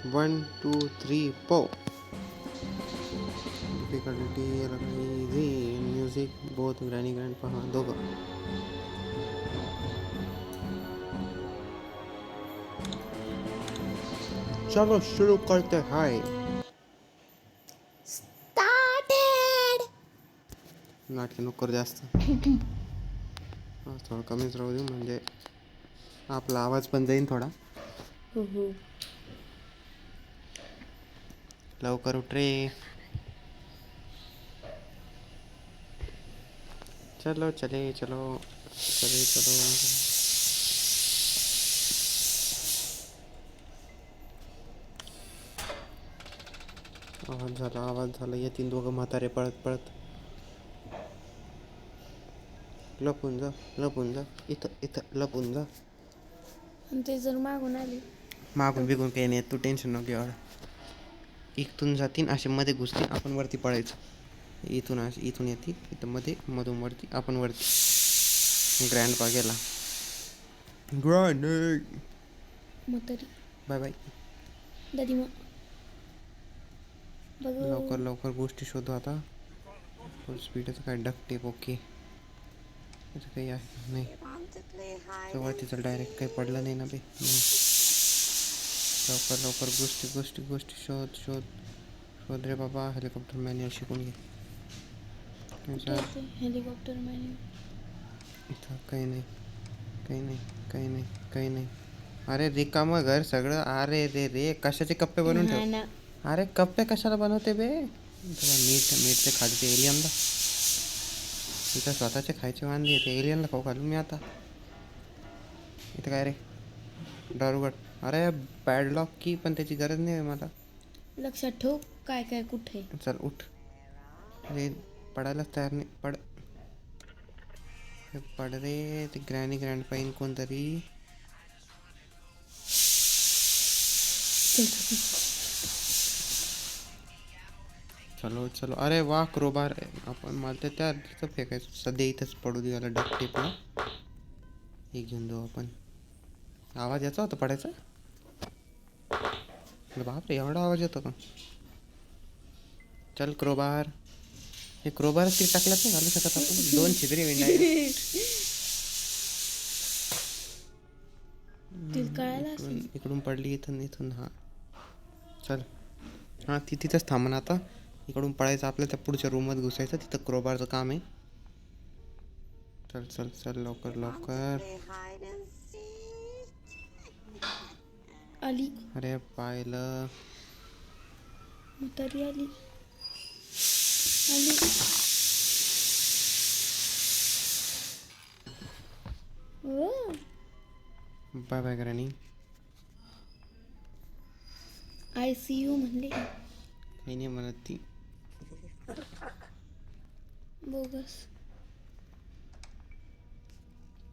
1 2 3 पो. Difficulty easy. Music both granny grand पहा दोघं. चलो शुरू करते हाय. स्टार्टेड. नाटके नको करू जास्त. थोडं कमीच राहू दे म्हणजे आपला आवाज पण जाईन थोडा. लवकर उठ रे. चलो चले चलो चले चलो. आवाज झाला येतील दोघं म्हातारे पळत पळत. लपून जा इथं इथं लपून जा. ते जर मागून आली मागून बिगून काही नाही तू टेन्शन नको घेऊ. इथून जातीन असे मध्ये घुसतील आपण वरती पळायचं. इथून येतील इथं मध्ये मधून वरती आपण वरती. ग्रँड पा गेला. ग्रँड मग तरी बाय बाय. दादी मग बघ. लवकर लवकर गोष्टी शोधू आता. फुल स्पीडचं काय डक टेप ओके. त्याचं काही आहे नाही. तेव्हा तिचं डायरेक्ट काही पडलं नाही ना बे. लवकर लवकर गोष्टी गोष्टी गोष्टी शोध शोध शोध रे बाबा. हेलिकॉप्टर मॅन्युअल शिकून घे. हेलिकॉप्टर मॅन्युअल इथं काही नाही काही नाही काही नाही काही नाही. अरे रिकामं घर सगळं. अरे रे रे कशाचे कप्पे बनवून ठेव. अरे कप्पे कशाला बनवते बे. मीठ खालचे एलियनला. इथं स्वतःचे खायचे वांदे येते. एलियनला खाऊ घालून मी आता. इथं काय रे दारुगड. अरे पॅडलॉक की पण त्याची गरज नाही आहे मला. लक्षात ठेव काय काय कुठे. चल उठ. अरे पडायलाच तयार नाही. पड रे. ते ग्रॅनी ग्रँड पाईन कोणतरी. चलो चलो. अरे वा क्रोबार. आपण मला त्या तिथं फेकायचं सध्या. इथंच पडू दे याला डक टेपला. हे घेऊन जाऊ आपण. आवाज याचा होता पडायचा. बापरे एवढा आवाज येतो का. चल क्रोबार. हे क्रोबार ती टाकल्यात नाही घालू शकत आपण. 2 छिद्री विंडा इकडून पडली इथून हा. चल हां ती तिथंच थांबण आता. इकडून पळायचं आपल्या त्या पुढच्या रूमात घुसायचं. तिथं क्रोबारचं काम आहे. चल चल चल लवकर लवकर. आली अरे पाहिलं. तरी आली आली. Bye bye granny. ICU म्हणले काही नाही म्हणत ती. बोगस.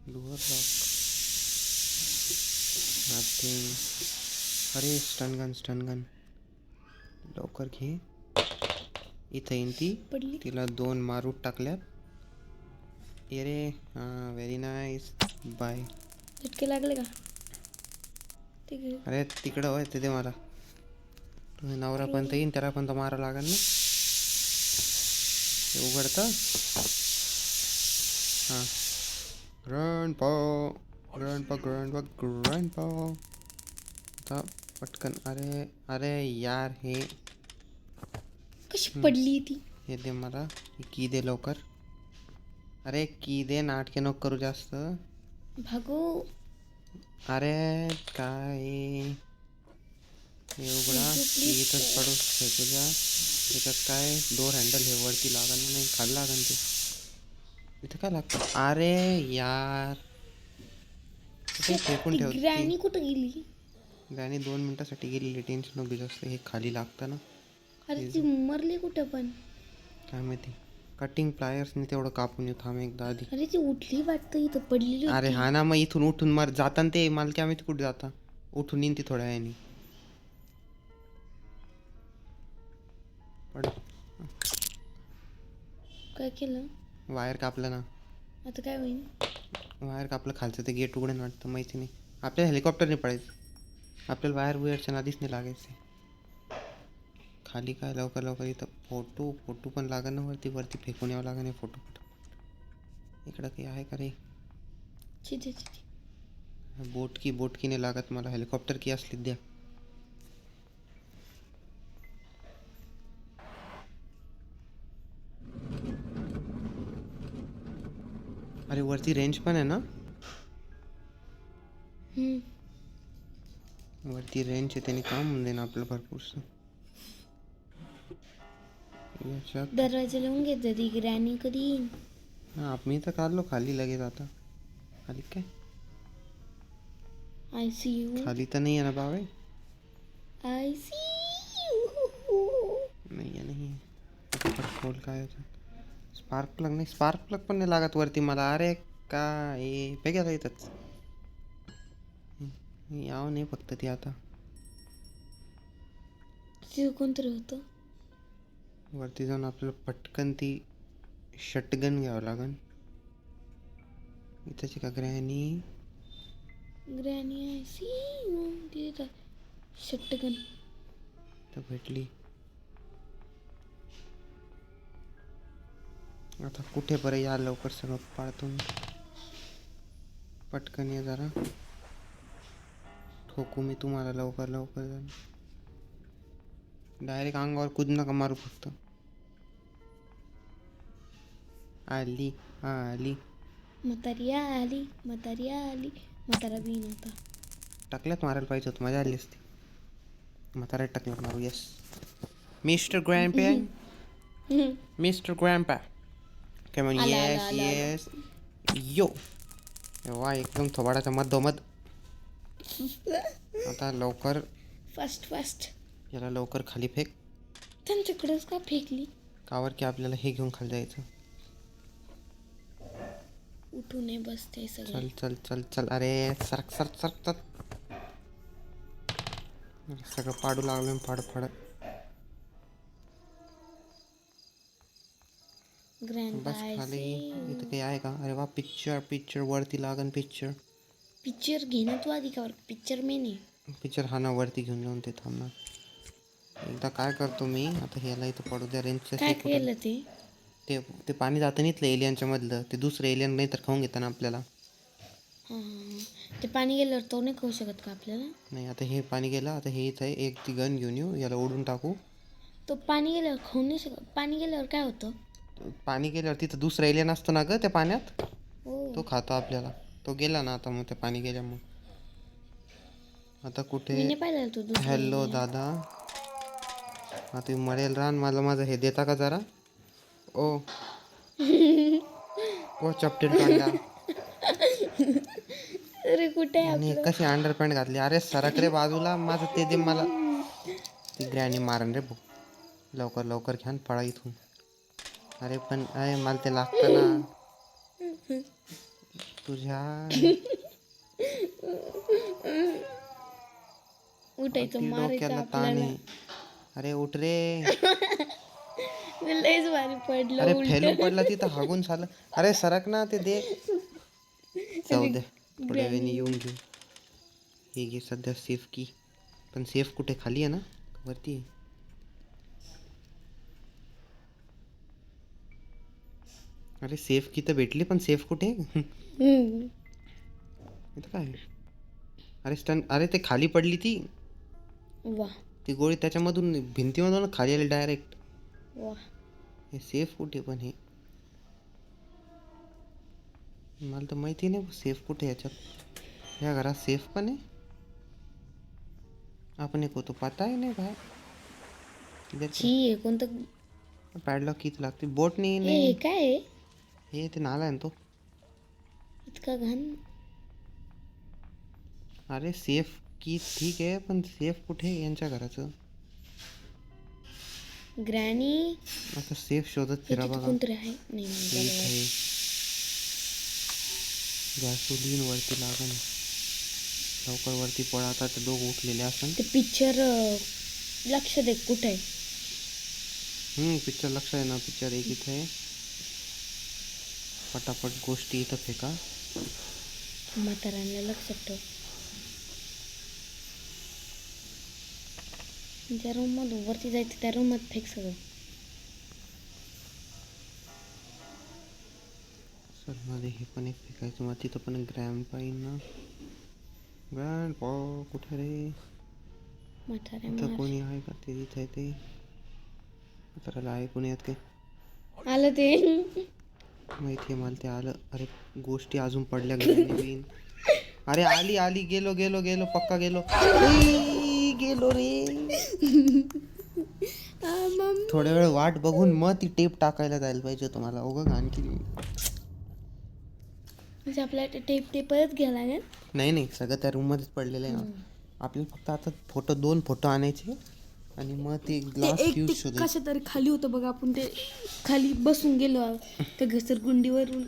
Lower lock nothing. अरे स्टन गन लवकर घे. इथं येईन ती. पडली तिला 2 मारूट टाकल्यात. ये रे हां व्हेरी नाईस बाय. झटके लागले का ते घे. अरे तिकडं होय ते दे मला. तुम्ही नवरा पण येईन त्याला पण तर मारा लागेल ना. ते उघडतं हां. ग्रँड पाव आता पटकन. अरे अरे यार हे कशी पडली ती. हे दे मला. की दे लवकर. अरे की दे. नाटके नको करू जास्त. भागो. अरे काय हे उघडा. की इथंच पडू तुझ्या. त्याच्यात काय डोर हँडल हे वरती लागल नाही. खाली लागन ते. इथं काय लागतं. अरे यार कुठे फेकून ठेवते. ग्रॅनी कुठं गेली. ग्रॅनी 2 मिनिटासाठी गेलेली. टेन्शन नको जास्त. हे खाली लागतं ना. अरे ती मरली कुठं पण. काय माहिती. कटिंग प्लायर्सने तेवढं कापून येऊ थांब एकदा आधी. अरे ती उठली वाटतं इथं पडलेली होती. अरे हा ना मग इथून उठून मार जाताना ते मला काय माहिती कुठे जाता. उठून येईन ती थोड्या वेळाने. पड. काय केलं. वायर कापलं ना. आता काय होईल. वायर कापलं खालचं ते गेट उघडून वाटतं माहिती नाही. आपल्या हेलिकॉप्टरने पडायचं. आपल्याला वायर वेअरच्या नादीच नाही लागायचे. खाली काय लवकर लवकर इथं फोटो फोटो पण लागेल ना, वरती वरती फेकून यावं लागेल फोटो फोटो. इकडं काही आहे का रे? चिचे चिचे. बोटकी नाही लागत मला. हेलिकॉप्टर की असली द्या. अरे वरती रेंज पण आहे ना? वरती रेंज आहे, त्याने काम होऊन देईन आपलं भरपूरसं. याच्यात दरवाजा लावून घेत ती ग्रॅनी कधी येईन? हां मी तर काढलो खाली लगेच. आता खाली काय आय सी यू. खाली तर नाही आहे ना बाबा? I see you. नाही आहे नाही आहे. खोल काय होतं? स्पार्क प्लग नाही, स्पार्क प्लग पण नाही लागत वरती मला. अरे काय पेग्याला येतच यावं नाही फक्त ती. आता तिथं कोणतरी होतं. वरती जाऊन आपल्याला पटकन ती शटगन घ्यावं लागन. इथंची का granny? Granny I see you. तिथे शटकन तर भेटली. आता कुठे बरं या लवकर सगळं पाळतो मी. पटकन ये जरा. ठोकू मी तुम्हाला लवकर लवकर. डायरेक्ट अंगावर कूद नका मारू फक्त. आली आली. म्हातारी आली म्हातारी आली. म्हातारा बी नव्हता. टाकल्यात मारायला पाहिजे होतं, मजा आली असती. म्हाताऱ्यात टाकल्यात मारू. Yes mister grandpa. Mister grandpa come on. Yes yes yo. वा एकदम थोबाडाच्या मधोमध. आता लवकर फास्ट फास्ट. याला लवकर खाली फेक. त्यांच्याकडेच का फेकली? कावर की आपल्याला हे घेऊन खाली जायचं. उठू नये बसते सगळं. चल चल चल चल. अरे सरक सरक सरक चल. सगळं पाडू लागलं फाड फाड. बस खाली. इथं काही आहे का? अरे वा पिक्चर पिक्चर वरती लागन पिक्चर. पिक्चर घेणं तू आधी का? पिक्चर मी नाही. पिक्चर हा ना वरती घेऊन जाऊन ते थांबणार. एकदा काय करतो मी आता, ह्याला इथं पडू द्या. रेंजच्या काय केलं ते? ते पाणी जातं नाही इथलं एलियनच्या मधलं. ते दुसरं एलियन नाही तर खाऊन घेताना आपल्याला. हां ते पाणी गेल्यावर तो नाही खाऊ शकत का आपल्याला? नाही आता हे पाणी गेलं. आता हे इथं आहे. एक ती गन घेऊन येऊ, याला ओढून टाकू. तो पाणी गेल्यावर खाऊ नाही शकत. पाणी गेल्यावर काय होतं? पाणी गेल्यावर तिथं दुसरा एलियन असतो ना ग त्या पाण्यात, हो. तो खातो आपल्याला. तो गेला ना आता, मग ते पाणी गेल्यामुळे. आता मी कुठे? नाही पाहिलं तो दुसरा हॅलो alien. दादा. आता मरेल रान मला. माझं हे देता का जरा? ओ ओ चपटेल तोंडा. अरे कुठे आहे आणि आपलं? कशी अंडरपॅन्ट घातली. अरे सरक रे बाजूला. माझं ते दे मला. ती ग्रॅनी मारन रे भाऊ. लवकर लवकर घ्या न पळा इथून. अरे पण अरे मला ते लागतं ना तुझ्या. उठायचं अति मारायचं डोक्याला ताण आपल्याला. आहे. अरे उठ रे. लयच भारी पडलं अरे उलट. फेलून पडला तिथं हागून झालं. अरे सरक ना ते दे. जाऊ दे थोड्या वेळाने येऊन घेऊ. हे घे सध्या सेफ की. पण सेफ कुठे? खाली आहे ना वरती आहे? अरे सेफ की तर भेटली, पण सेफ कुठे? इथं काय? अरे स्टन. अरे ते खाली पडली ती. वा ती गोळी त्याच्यामधून भिंतीमधून खाली आली डायरेक्ट. वा. हे सेफ कुठे पण? हे मला तर माहिती नाही सेफ कुठे याच्यात. या घरात सेफ पण आहे. आपण एक होतो पता आहे नाही बाहेर. छी कोणतं? पॅडलॉक किती लागते? बोट हे नाही. काय आहे? हे ते नाला आहे ना तो. इतका घाण. अरे सेफ की ठीक आहे, पण सेफ कुठे यांच्या घराचं? ग्रॅनी. आता सेफ शोधत फिरा बघा. कोणतरी आहे. नाही इथे गॅसोलीन वरती लागन. लवकर वरती पळा. आता ते दोघं उठलेले असन. ते पिक्चर लक्ष दे कुठे आहे? पिक्चर लक्ष आहे ना. पिक्चर एक इथे आहे. पटापट गोष्टी इथं फेका. म्हाताऱ्यांना लक्षात ठेव. ज्या रूममधून वरती जायचं त्या रूममध्ये फेक सगळं. सर मध्ये हे पण एक फेकायचं, मग तिथं पण ग्रँड पाहिजे ना. ग्रँड पॉ कुठे रे? म्हाताऱ्या इथं मार कोणी आहे का? ते इथं आहे ते. तर आहे कोणी आहेत काय आलं ते. माहिती आहे मला, ते आलं. अरे गोष्टी अजून पडल्या ग्रँड बिन. अरे आली आली, गेलो गेलो गेलो, पक्का गेलो. उई, गेलो रे. थोड्या वेळ वाट बघून मग ती टेप टाकायला जायला पाहिजे तुम्हाला. उगं आणखी म्हणजे आपल्याला ते परत घ्यायला लागेल. नाही नाही, सगळं त्या रूममध्येच पडलेलं आहे ना. आपल्याला फक्त आता दोन फोटो आणायचे आणि मग ते ग्लास एक फ्यूज ते शोधायचे. कशा तरी खाली होतं बघा, आपण ते खाली बसून गेलो त्या घसरगुंडीवरून.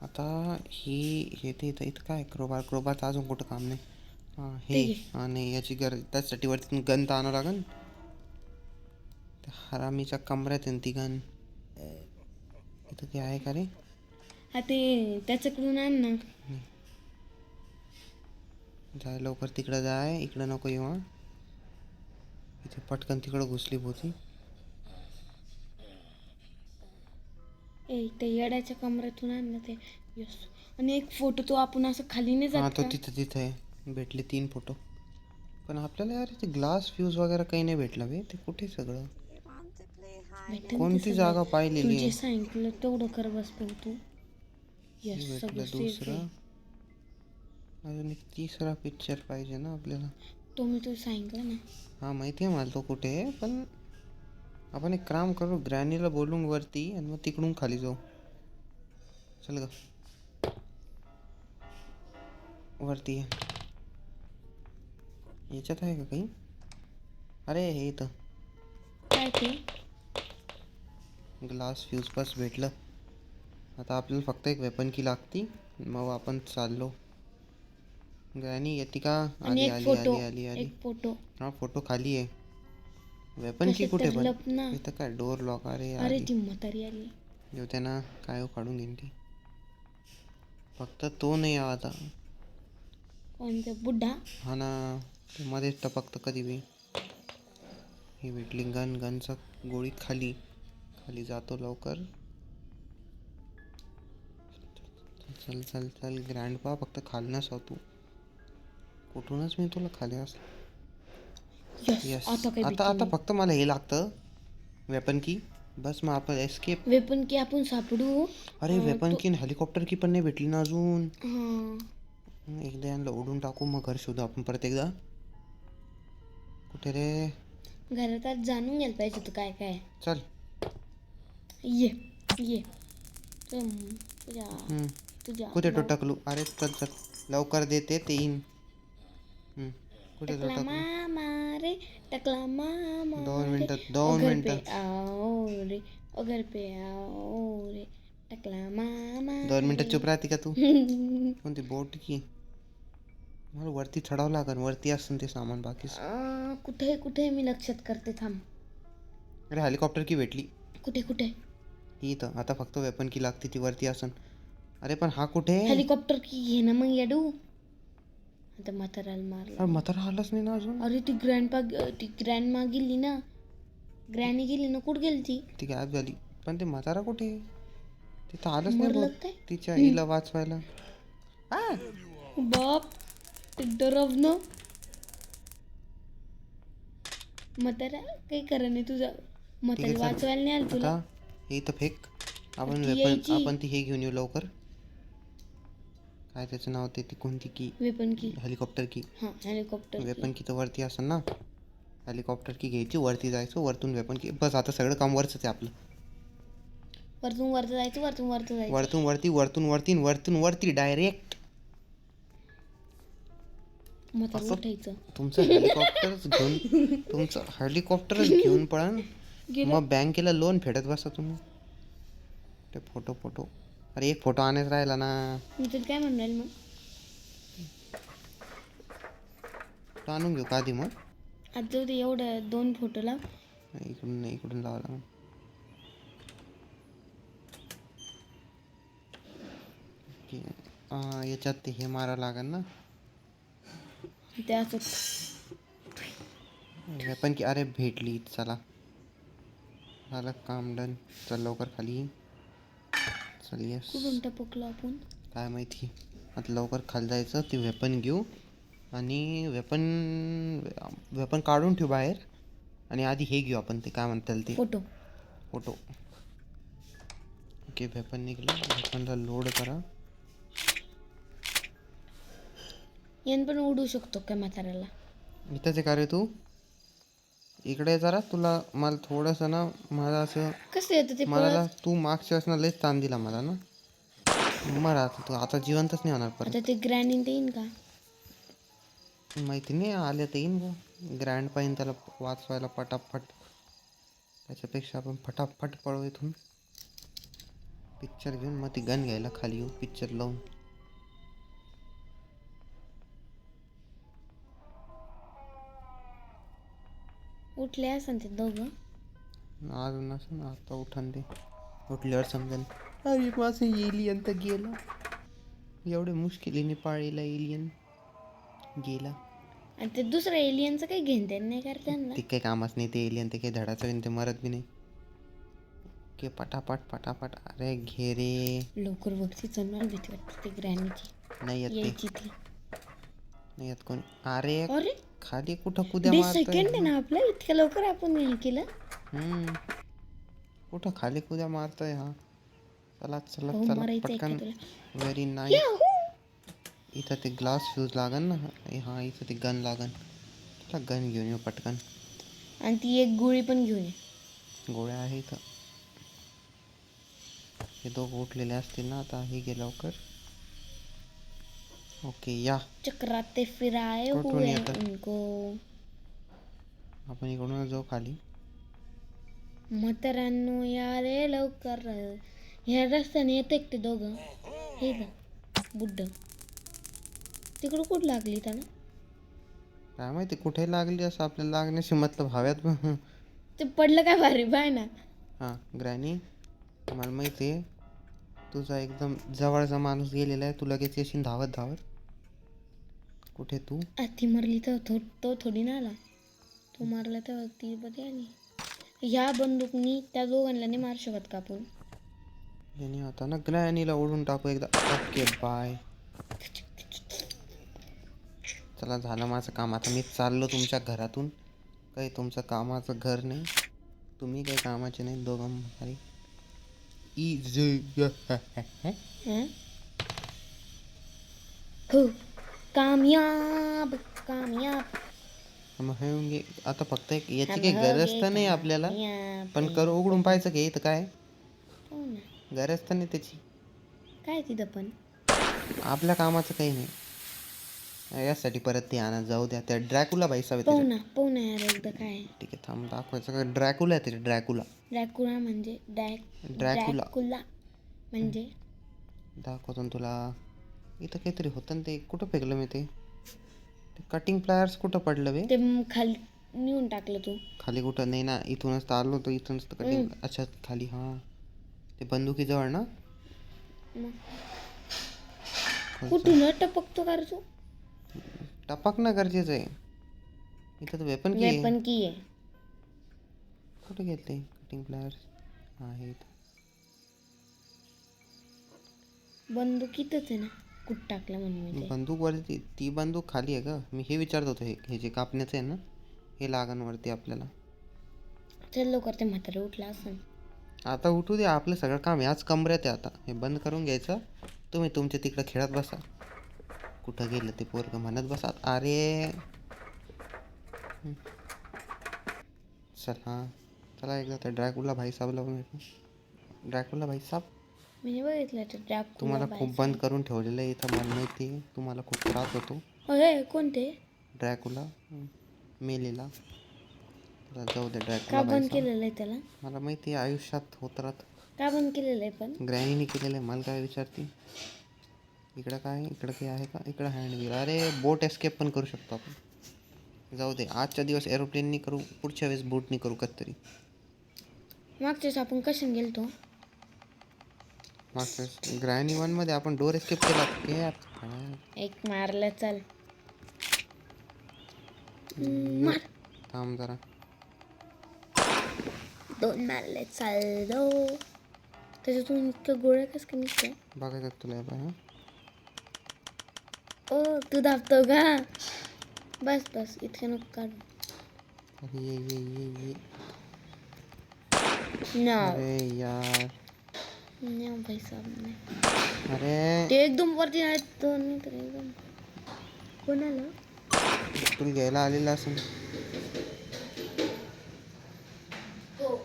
आता हे ते इथं काय क्रोबारचं अजून कुठं काम नाही. हां हे हां नाही, याची गरज त्यासाठी वरती गन तर आणावं लागेल. त्या हरामीच्या कमऱ्यात आहे ती गन. इथं ते आहे का रे? हा ते त्याच्याकडून आण ना. जाय लवकर तिकडं जाय, इकडं नको येऊ. इथे पटकन तिकडं घुसली होती. ते येड्याच्या कमऱ्यातून आण ना ते. यस. आणि एक फोटो तो आपण असं खाली नाही हां जात तो का? तिथं आहे. भेटले 3 फोटो. पण आपल्याला यार ते ग्लास फ्यूज वगैरे काही नाही भेटलं बे. ते कुठे सगळं? भेटेन ते कोणती सगळं. जागा पाहिलेली तू आहे? जे सांगितलं तेवढं कर बस तू. हे यस, सगळं भेटलं सेफ दुसरं. आहे. अजून एक तिसरा पिक्चर पाहिजे ना आपल्याला. तो मी तो सांगितलं ना. हां माहिती आहे मला तो कुठे आहे. पण आपण एक काम करू, ग्रॅनीला बोलून वरती आणि मग तिकडून खाली जाऊ. चल ग वरती आहे. याच्यात आहे का काही? अरे हे इथं काय ते? ग्लास फ्यूज बस भेटलं. आता आपल्याला फक्त एक वेपन की लागती. मग आपण चाललो. ग्रॅनी येते का? आणि आली एक आली फोटो. आली आली आली. एक फोटो. हा फोटो खाली आहे. वेपन की कशात कुठे तर पण? लप ना. इथं काय डोर लॉक? अरे अरे आली. ती म्हातारी आली. जेव त्यांना काय काढून घेईन ती. फक्त तो नाही आता. कोणता बुड्ढा? हा ना, ते मध्येच टपकतं कधी बी. ही भेटली गनचा गोळी खाली. खाली जातो लवकर. चल चल चल ग्रँड पा, फक्त खाली नसव तू. कुठूनच मी तुला खाली असतो. यस. आता काय आता फक्त मला हे लागतं वेपन की. बस मग आपण एस्केप. वेपन की आपण सापडू. अरे वेपन की हेलिकॉप्टर की पण नाही भेटली ना अजून. हां. एकदा यांना उडून टाकू, मग घर शोधू आपण परत एकदा. कुठे रे? घरात आज जाणून घ्यायला पाहिजे होतं काय काय. चल. ये ये. तुझ्या तुझ्या कुठे टकलू? अरे चल चल लवकर देते ते येईन. कुठे टकला टकलू? मामा रे, टकला मामा. 2 रे, मिनिटात ओ 2 घर पे मिनिटात आओ रे, ओ घर पे आओ रे, टकला मामा 2 मिनिटात रे. चुप राहते का तू? कोणती बोट की? मला वरती चढावं लागेल. वरती असतं ते सामान बाकी. कुठे कुठे मी लक्षात करते थांब. अरे हेलिकॉप्टर की भेटली. कुठे कुठे? ही इथं. आता फक्त वेपन की लागते, ती वरती असन. अरे पण हा कुठे? हेलिकॉप्टर की घे ना मग येडू. आता म्हाताराला मारला. अरे म्हातारा आलाच नाही ना अजून. अरे ती ग्रँडमा गेली ना. ग्रॅनी गेली ना. कुठं गेली ती? ती गायब झाली. पण ते म्हातारा कुठे? तिथं आलंच नाही मरलं बघ. काय? तिच्या आईला वाचवायला. बाप ते डरवणं. म्हातारा काही करा नाही तुझा. म्हातारी वाचवायला नाही आलं तुला. आता हे इथं फेक. आपण ती यायची. आपण ती हे घेऊन येऊ लवकर. काय त्याचं नाव? ती कोणती की? वेपन की. हेलिकॉप्टर की. हां हेलिकॉप्टर वेपन की तर वरती असेल ना. हेलिकॉप्टर की घ्यायची, वरती जायचं, वरतून वेपन की. बस आता सगळं काम वरच आहे आपलं. वरतून वरती जायचं. वरतून वरती जायचं. वरतून वरती, वरतून वरती, वरतून वरती डायरेक्ट. म्हातारा उठायचं. तुमचं हेलिकॉप्टरच घेऊन पळा. मग बँकेला लोन फेडत बसा तुम्ही. ते फोटो. अरे एक फोटो आणायच राहिला ना. मी तुला काय म्हणणार मग. तो आणून घेऊ का आधी मग? आज जाऊ दे, एवढं 2 फोटो लाव. इकडून नाही, इकडून लावा लागून. याच्यात ते हे मारा लागेल ना. ते असं वेपन की अरे भेटली चला झालं काम डन चल लवकर खाली चल येस कुठून टपकलो आपण? काय माहिती आता लवकर खाली जायचं ती वेपन घेऊ आणि वेपन वेपन काढून ठेवू बाहेर आणि आधी हे घेऊ आपण ते काय म्हणतात ते फोटो. फोटो ओके वेपन निघलं वेपनला लोड करा यान पण उडू शकतो काय म्हाताऱ्याला? इथंच आहे का रे तू इकडे जरा तुला मला थोडंसं ना मला असं कसं येतं ते मला पळत? तू मागच्या वेळेस ना लयच ताण दिला मला ना मग आता तू आता जिवंतच नाही होणार परत आता ते ग्रॅनिन ते येईन का? माहिती नाही आले तर येईन गं ग्रँड पाहिजे त्याला वाचवायला पटापट त्याच्यापेक्षा आपण फटाफट पळू इथून पिक्चर घेऊन मग ती गन घ्यायला खाली येऊ पिक्चर लावून उठले असन ते दोघं. अजून असं ना आता उठान ते उठल्यावर समजेल अरे माझं एलियन तर गेला एवढे मुश्किलीने पाळलेला एलियन गेला आणि ते दुसऱ्या एलियनचं काही घेणं देणं नाही करत त्यांना. ते काही कामच नाही ते एलियन ते काही धडाचं नाही ते मरत बी नाही के पटापट पटापट अरे घे रे लवकर वरती चढणार भीती वाटते ते ग्रॅनीची नाही येत ते यायची ती. नाही येत कोणी अरे अरे खाली कुठं कुद्या डे मारतोय सेकंड आहे ना आपलं, इतक्या लवकर आपण हे केलं. कुठं खाली कुद्या मारतोय हा चला चला भाऊ चला मारायचं पटकन एखाद्याला. Very nice Yahoo! इथं ते ग्लास फ्यूज लागन ना हां इथं ते गन लागन चला गन घेऊन येऊ पटकन आणि ती एक गोळी पण घेऊन ये. गोळ्या आहे इथं हे दोघं उठलेले असतील ना आता हे गे लवकर ओके या चक्राते फिराए कुठून हुए येतं? उनको. आपण इकडून जाऊ खाली म्हाताऱ्यांनो या रे लवकर. ह्या रस्त्याने येते ते दोघं. हे बघ बुड्ढ तिकडं कुठं लागली त्याला? काय माहिती कुठे लागली असं आपल्याला लागण्याशी मतलब हव्यात ते पडलं काय भारी बाय ना. हां ग्रॅनी मला माहिती आहे तुझा एकदम जवळचा माणूस गेलेला आहे तू लगेच येशील धावत धावत कुठे तू ती मारली तर तो थोडी ना आला. तो मारला तेव्हा ती बरी आली. ह्या बंदूकनी त्या दोघांना नाही मारू शकत का आपण? यांनी आता ना ग्रॅनीला ओढून टाकू एकदा ओके बाय चला झालं माझं काम आता मी चाललो तुमच्या घरातून काही तुमचं कामाचं घर नाही तुम्ही काही कामाचे नाही दोघं म्हातारी इझी हं? हो कामयाब कामयाब. मग हे म्हणजे आता फक्त एक याची हम काही हो गरज गए तर नाही आपल्याला कामयाब. पण करू उघडून पाहायचं की इथं काय हो ना. गरज तर नाही त्याची काय तिथं पण आपल्या कामाचं काही नाही यासाठी परत ते आणत जाऊ द्या त्या ड्रॅकुला बाई सावे पाहू ना यार एकदा काय ठीक आहे थांब दाखवायचं का ड्रॅकुला आहे ते ड्रॅकुला ड्रॅकुला म्हणजे ड्रॅकुला. ड्रॅकुला म्हणजे दाखवतो ना तुला इथं काहीतरी होतं ना ते कुठं फेकलं मी ते कटिंग प्लायर्स कुठं पडलं बे ते खाली नेऊन टाकलं तू. खाली कुठं नाही ना इथूनच तर आलो होतो इथूनच तर कटिंग अच्छा खाली हां ते बंदुकीजवळ ना मग कुठून टपकतो का रे तू? टपकणं गरजेचं आहे इथं तर वेपन की आहे वेपन की आहे. कुठे घेतले कटिंग प्लायर्स आहेत बंदूक इथंच आहे ना. कुठं टाकलं म्हणून मी ते. बंदूकवरती ती बंदूक खाली आहे का मी हे विचारत होतो हे जे कापण्याचं आहे ना हे लागणवरती आपल्याला चल लवकर ते म्हातारे उठला असं. आता उठू दे आपलं सगळं काम याच कमऱ्यात आहे आता हे बंद करून घ्यायचं तुम्ही तुमच्या तिकडं खेळत बसा कुठं गेलं ते पोरगं म्हणत बसा अरे चल हां चला एकदा त्या ड्रॅकुला भाई साहेबला पण भेटू ड्रॅकुला भाई साहेब मी बघितलं ते ड्रॅकुला तुम्हाला खूप बंद करून ठेवलेलं आहे इथं मला माहिती आहे तुम्हाला खूप त्रास होतो अरे कोणते ड्रॅकुला मेलेला चला जाऊ दे का ड्रॅकुला भाई बंद साहेब केलेलं आहे त्याला? मला माहिती आहे आयुष्यात होत राहत का बंद केलेलं आहे पण? ग्रॅनीने केलेलं आहे मला काय विचारते इकडं काय इकडं काही आहे का इकडं हँडव्हील अरे बोट एस्केप पण करू शकतो आपण जाऊ दे आजच्या दिवस एरोप्लेननी करू पुढच्या वेळेस बोटनी करू कधीतरी मागच्याच आपण कशाने गेलतो? मागच्या ग्रॅनी वनमध्ये आपण डोर एस्केप केला एक मारलं चल. मार थांब जरा. 2 मारले चाललो. त्याच्यातून इतक्या गोळ्या कस काय निघते? बघायचं तुला हे बघ. ओ तू दाबतो का? बस बस इतके नको काढू. अरे ये. नो अरे यार. नो भाई साहब ने. अरे ते एकदम वरती आहेत दोन्ही तर एकदम. कोणाला? तुला घ्यायला आलेला असेल. हो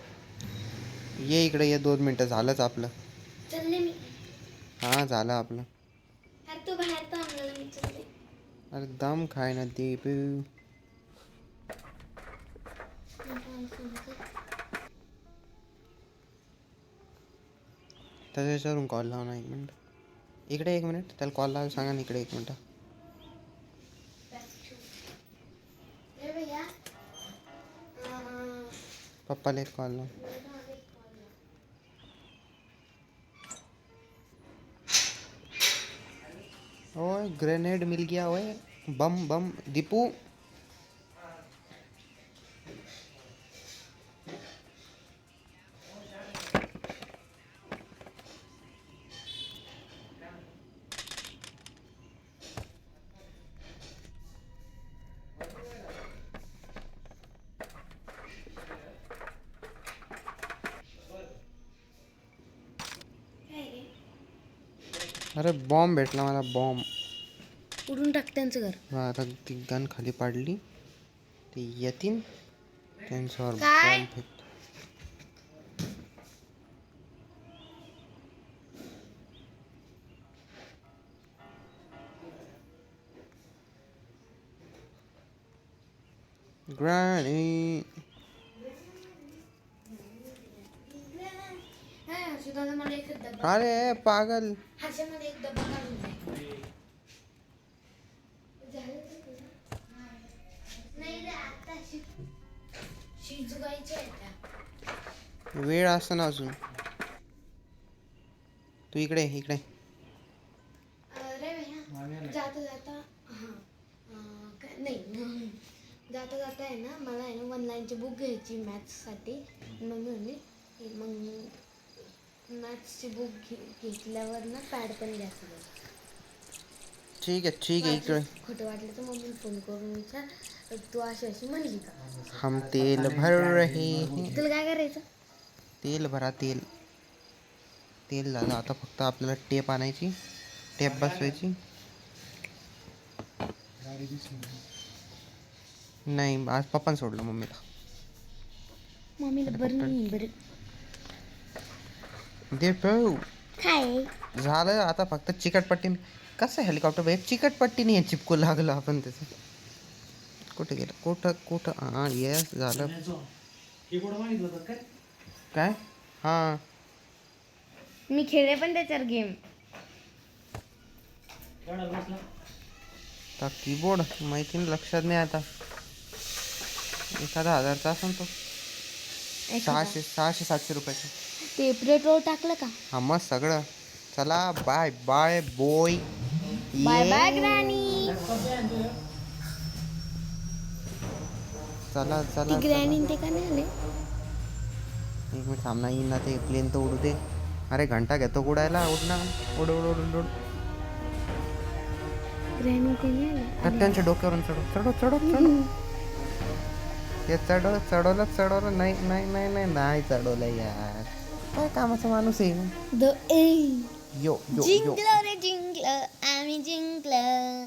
ये इकडे ये. 2 मिनटं झालंच आपलं. चलले मी. हा झालं आपलं. अरे तू बाहेर थांबला मी चलले. अरे दम खाय ना दीप. त्याच्या याच्यावरून कॉल लाव ना 1 मिनिट. इकडे 1 मिनिट. त्याला कॉल लावायला सांगा ना इकडे 1 मिनिट. ए भैया पप्पाला एक कॉल लाव. ओए ग्रेनेड मिल गया. ओए बम बम दीपू. अरे बॉम्ब भेटला मला. बॉम्ब. उडून टाक त्यांचं घर. आता ती गन खाली पाडली. ते येतील त्यांच्यावर काय? बॉम्ब फेकतो. ग्रॅनी. मला एक डब्बा. अरे पागल. ह्याच्यामध्ये एक डब्बा काढून दे. नाही रे आता शिजवायच्या आहेत. वेळ असं ना अजून. तू इकडे इकडे. अरे भैया जाता जाता नाही जाता जाता आहे ना मला आहे ना 1 लाईनची बुक घ्यायची मॅथ्ससाठी. मम्मी म्हणली मग मॅथ्सची बुक घेतल्यावर ना पॅड पण घ्यायचं. ठीक आहे इकडे. खोटं वाटलं तर मम्मी फोन करून विचार तू अशी म्हणली का. हम तेल भर रहे हैं. तुला काय करायचं? तेल भरा. तेल झालं. आता फक्त आपल्याला टेप आणायची. टेप बसवायची. नाही आज पप्पाने सोडलं मम्मीला. मम्मीला बरं नाही बरं. दे पाहू. काय झालं आता फक्त चिकटपट्टी. कसं हेलिकॉप्टर एक चिकटपट्टी नाही आहे. चिपकू लागलो आपण त्याचं. कुठे गेलं? कुठं हां येस झालं. काय? हां मी खेळले पण त्याच्यावर गेम. तर कीबोर्ड माहिती नाही. लक्षात नाही आता. 1000चा असेल तो. 600-700 रुपयाचा. ते पेट्रोल टाकलं का? हा मग सगळं. चला bye bye boy. Bye bye granny. चला ती ग्रॅनी ते का नाही आले? 1 मिनिट थांब ना. येईन ना ते. प्लेन तर उडू दे. अरे घंटा घेतो उडायला. उड ना. उड उड उड उड. ग्रॅनी ते नाही आले. तर त्यांच्या डोक्यावरून चढव. हे चढवलं. नाही चढवलं यार. काय कामाचा माणूस आहे. द ए यो जिंकलं रे जिंकलं आम्ही जिंकलं.